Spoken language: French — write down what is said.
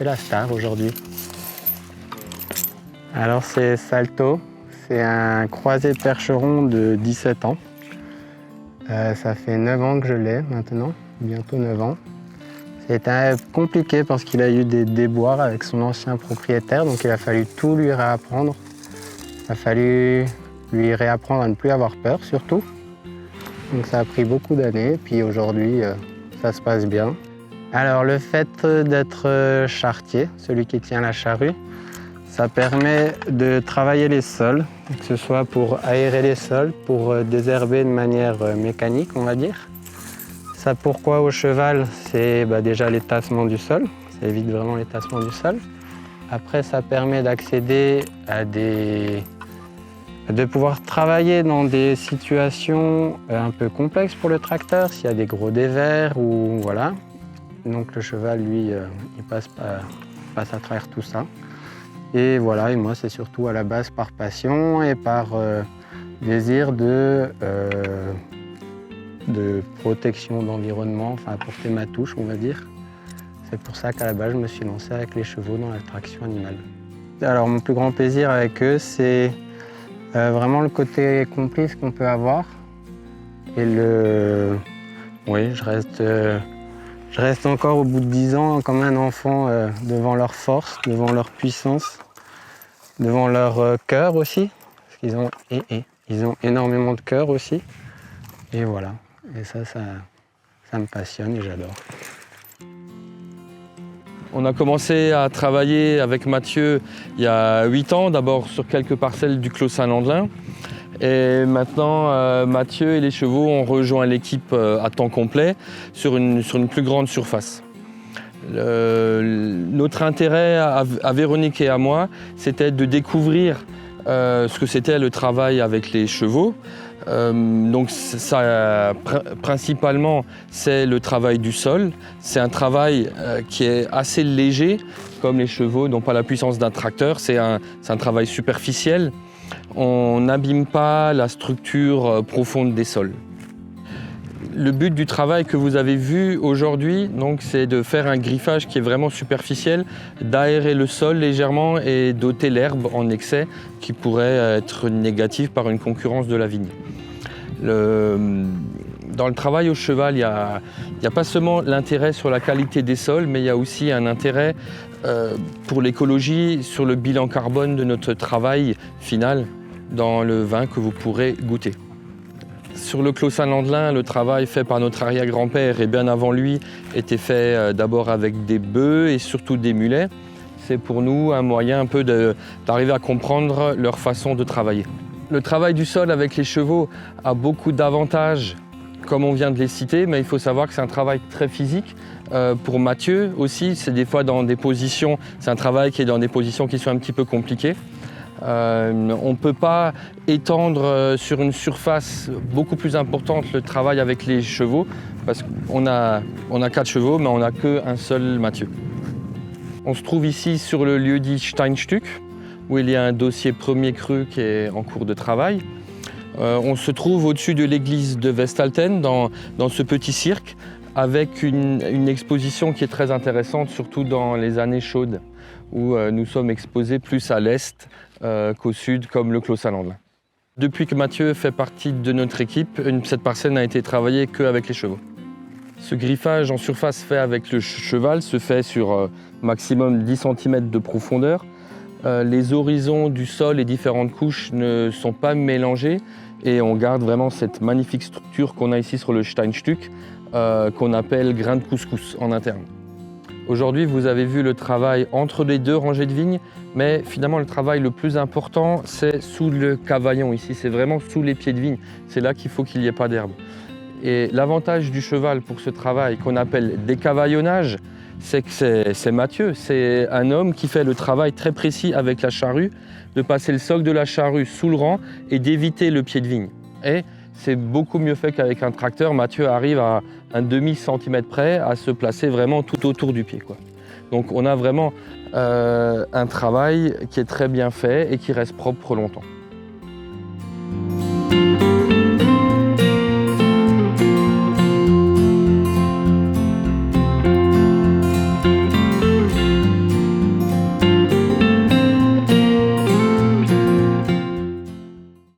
la star aujourd'hui. Alors c'est Salto, c'est un croisé percheron de 17 ans. Ça fait 9 ans que je l'ai maintenant, bientôt 9 ans. C'était compliqué parce qu'il a eu des déboires avec son ancien propriétaire, donc il a fallu tout lui réapprendre. Il a fallu lui réapprendre à ne plus avoir peur surtout. Donc ça a pris beaucoup d'années, puis aujourd'hui ça se passe bien. Alors le fait d'être charretier, celui qui tient la charrue, ça permet de travailler les sols, que ce soit pour aérer les sols, pour désherber de manière mécanique, on va dire. Ça pourquoi au cheval, c'est déjà les tassements du sol, ça évite vraiment les tassements du sol. Après, ça permet d'accéder à de pouvoir travailler dans des situations un peu complexes pour le tracteur, s'il y a des gros dévers ou voilà. Donc le cheval, lui, il passe à travers tout ça. Et voilà, et moi, c'est surtout à la base par passion et par désir de protection d'environnement, enfin apporter ma touche, on va dire. C'est pour ça qu'à la base, je me suis lancé avec les chevaux dans la traction animale. Alors mon plus grand plaisir avec eux, c'est vraiment le côté complice qu'on peut avoir. Et oui, je reste encore au bout de 10 ans comme un enfant devant leur force, devant leur puissance, devant leur cœur aussi, parce qu'ils ont énormément de cœur aussi. Et voilà, et ça me passionne et j'adore. On a commencé à travailler avec Mathieu il y a 8 ans, d'abord sur quelques parcelles du Clos Saint-Landelin. Et maintenant, Mathieu et les chevaux ont rejoint l'équipe à temps complet sur une plus grande surface. Notre intérêt à Véronique et à moi, c'était de découvrir ce que c'était le travail avec les chevaux. Donc ça, principalement, c'est le travail du sol. C'est un travail qui est assez léger, comme les chevaux n'ont pas la puissance d'un tracteur. C'est un travail superficiel. On n'abîme pas la structure profonde des sols. Le but du travail que vous avez vu aujourd'hui, c'est de faire un griffage qui est vraiment superficiel, d'aérer le sol légèrement et d'ôter l'herbe en excès qui pourrait être négative par une concurrence de la vigne. Dans le travail au cheval, il y a pas seulement l'intérêt sur la qualité des sols, mais il y a aussi un intérêt pour l'écologie, sur le bilan carbone de notre travail final dans le vin que vous pourrez goûter. Sur le Clos Saint-Landelin, le travail fait par notre arrière-grand-père et bien avant lui était fait d'abord avec des bœufs et surtout des mulets. C'est pour nous un moyen un peu d'arriver à comprendre leur façon de travailler. Le travail du sol avec les chevaux a beaucoup d'avantages, comme on vient de les citer, mais il faut savoir que c'est un travail très physique. Pour Mathieu aussi, c'est des fois dans des positions, c'est un travail qui est dans des positions qui sont un petit peu compliquées. On ne peut pas étendre sur une surface beaucoup plus importante le travail avec les chevaux, parce qu'on a 4 chevaux, mais on n'a qu'un seul Mathieu. On se trouve ici sur le lieu-dit Steinstück, où il y a un dossier premier cru qui est en cours de travail. On se trouve au-dessus de l'église de Westalten, dans ce petit cirque, avec une exposition qui est très intéressante, surtout dans les années chaudes, où nous sommes exposés plus à l'est qu'au sud, comme le Clos Saint-Landelin. Depuis que Mathieu fait partie de notre équipe, cette parcelle n'a été travaillée qu'avec les chevaux. Ce griffage en surface fait avec le cheval se fait sur maximum 10 cm de profondeur. Les horizons du sol et différentes couches ne sont pas mélangés et on garde vraiment cette magnifique structure qu'on a ici sur le Steinstück, qu'on appelle grain de couscous en interne. Aujourd'hui, vous avez vu le travail entre les 2 rangées de vignes, mais finalement le travail le plus important, c'est sous le cavaillon ici, c'est vraiment sous les pieds de vigne. C'est là qu'il faut qu'il n'y ait pas d'herbe. Et l'avantage du cheval pour ce travail qu'on appelle décavaillonnage, c'est que c'est Mathieu, c'est un homme qui fait le travail très précis avec la charrue, de passer le socle de la charrue sous le rang et d'éviter le pied de vigne. Et c'est beaucoup mieux fait qu'avec un tracteur. Mathieu arrive à un demi-centimètre près à se placer vraiment tout autour du pied, quoi. Donc on a vraiment un travail qui est très bien fait et qui reste propre longtemps.